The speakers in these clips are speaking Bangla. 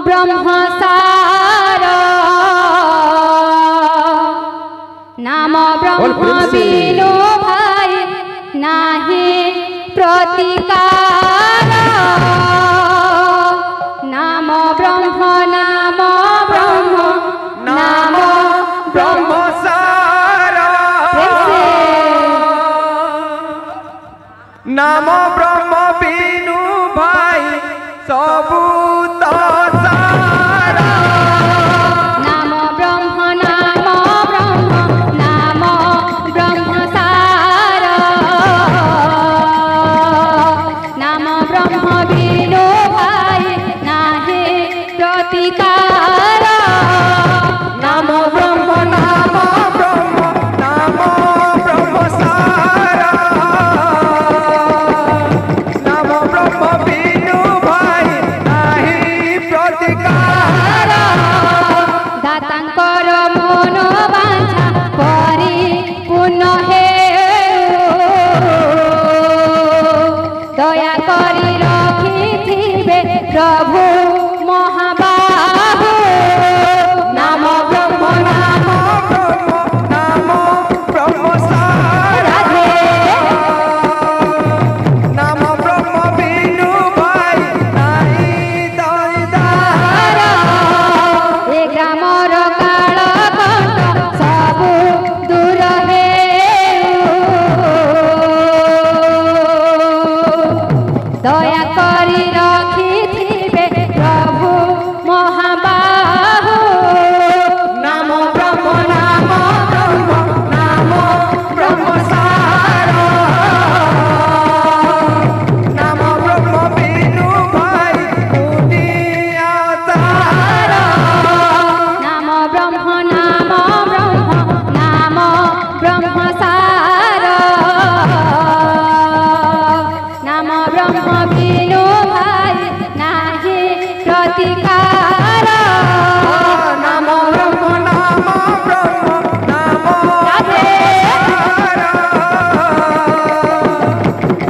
ব্রহ্মসার নাম ব্রহ্ম বিনু ভাই নাহি প্রতিকার নাম ব্রহ্ম নাম ব্রহ্ম নাম ব্রহ্মসার নাম ব্রহ্ম বিনু ভাই সবু তো সার নাম ব্রহ্ম নাম ব্রহ্ম নাম ব্রহ্মসার নাম ব্রহ্ম বিনু ভাই নাহি প্রতিকার নাম ব্রহ্ম নাম ব্রহ্ম নাম ব্রহ্মসার নাম ব্রহ্ম বিনু ভাই নাহি প্রতিকার দাতাঙ্কর মন বাঞ্ছা পরিপূর্ণ দয়া করি রখিথিবে প্রভু মহাবাহু নাম ব্রহ্ম নাম ব্রহ্ম নাম ব্রহ্মসার রাধে নাম ব্রহ্ম বিনু ভাই নাহি দইদার এ গ্রামর কাଳ কণ্ঠ ସବୁ ଦୂର দয়া করি রখিথিবে প্রভু মহাবাহু নাম ব্রহ্ম নাম ব্রহ্ম নাম ব্রহ্মসার নাম ব্রহ্ম বিনু ভাই মুনিয়াতার নাম ব্রহ্ম নাম ব্রহ্ম নাম ব্রহ্মসার নাম ব্রহ্ম বিনু ভাই নাহি প্রতিকার নাম ব্রহ্ম নাম ব্রহ্ম নাম রাধে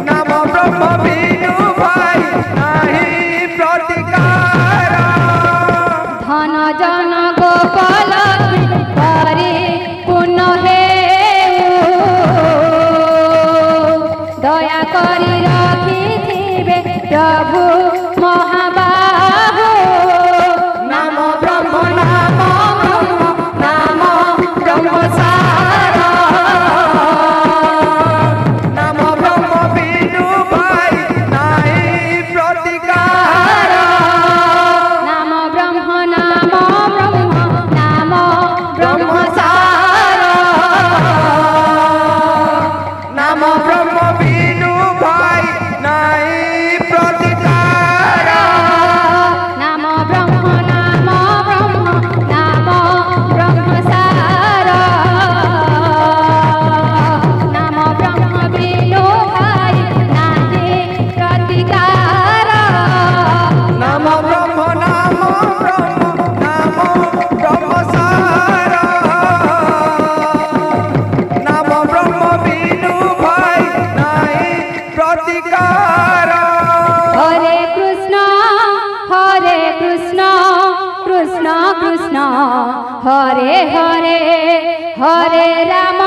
নাম ব্রহ্ম বিনু ভাই নাহি প্রতিকার ধন জন গোপাল পরিপূর্ণ দয়া করি রখিথিবে প্রভু মহাবাহু নাম ব্রহ্ম নাম ব্রহ্ম নাম ব্রহ্মসার নাম ব্রহ্ম বিনু ভাই নাহি প্রতিকার নাম ব্রহ্ম নাম ব্রহ্ম নাম ব্রহ্মসার নাম ব্রহ্ম বিনু ভাই নাহি প্রতিকার নাম ব্রহ্ম নাম ব্রহ্ম নাম ব্রহ্মসার নাম ব্রহ্ম বিনু ভাই নাহি প্রতিকার নাম ব্রহ্ম নাম ব্রহ্ম নাম ব্রহ্মসার নাম ব্রহ্ম বিনু ভাই নাহি প্রতিকার হরে কৃষ্ণ কৃষ্ণ কৃষ্ণ হরে হরে হরে রাম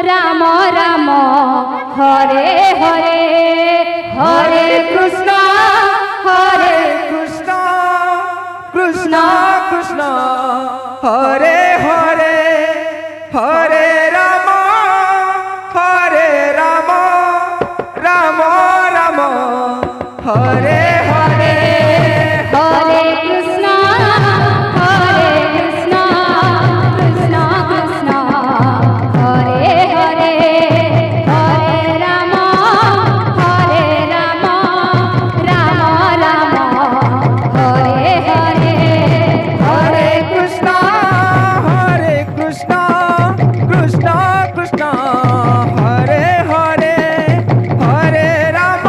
রাম রাম হরে হরে হরে কৃষ্ণ কৃষ্ণ কৃষ্ণ কৃষ্ণ হরে হরে হরে রাম রাম রাম হরে হরে হরে কৃষ্ণ কৃষ্ণ কৃষ্ণ হরে হরে হরে রাম রাম রাম হরে হরে হরে কৃষ্ণ কৃষ্ণ কৃষ্ণ হরে হরে হরে রাম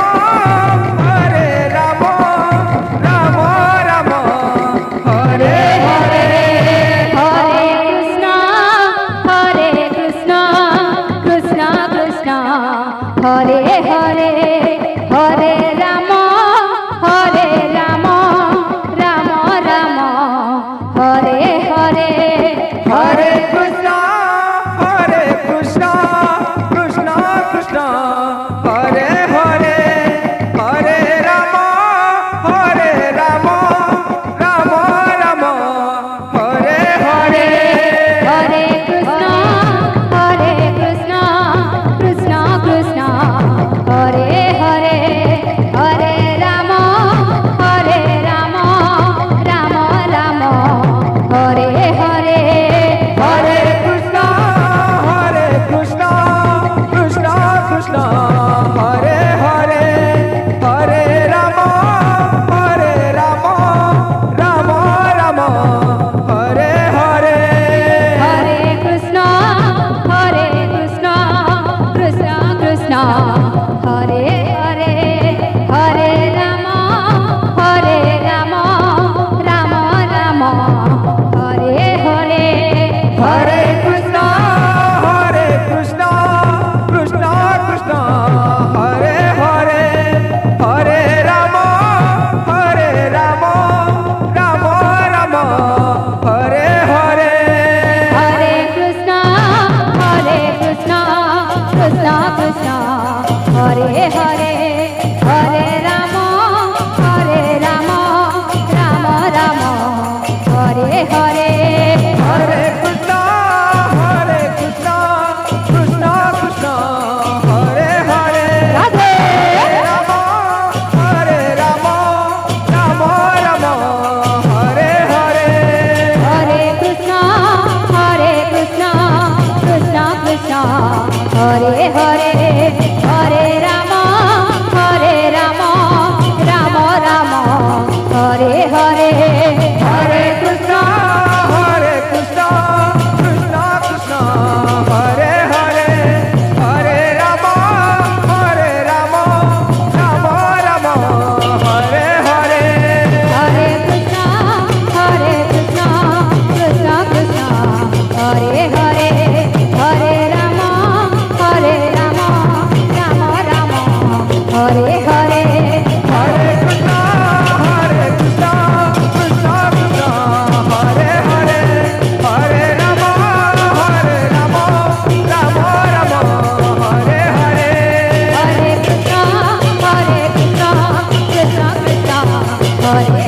হরে